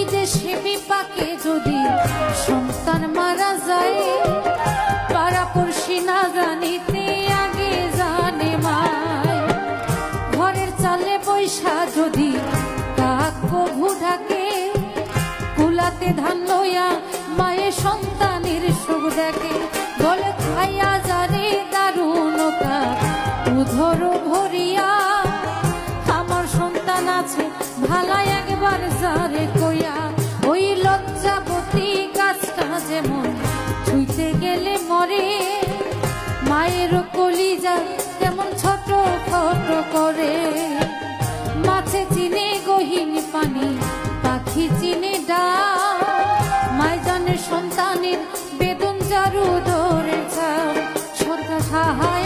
বিদেশে বিপাকে যদি সন্তান মারা যায়, পাড়াপড়শি না জানিতে আগে জানে মায়। ঘরের চালে বৈশা যদি কাক কভু ঢাকে, কুলাতে ধান লইয়া মায়ে সন্তানের সুখ দেখে। বলে খাইয়া যারে দারুণ কাক উধর ভরিয়া, আমার সন্তান আছে ভালা একবার যারে কইয়া। ওই লজ্জাবতী গাছটা যেমন ছুঁইতে গেলে মরে, মায়ের কলিজা তেমন ছোট ছোট করে। মাছে চিনে গহীন পানি, পাখি চিনে ডাক, মায় জানে সন্তানের বেদন জারু ধরে যাও। সরকার সাহায্য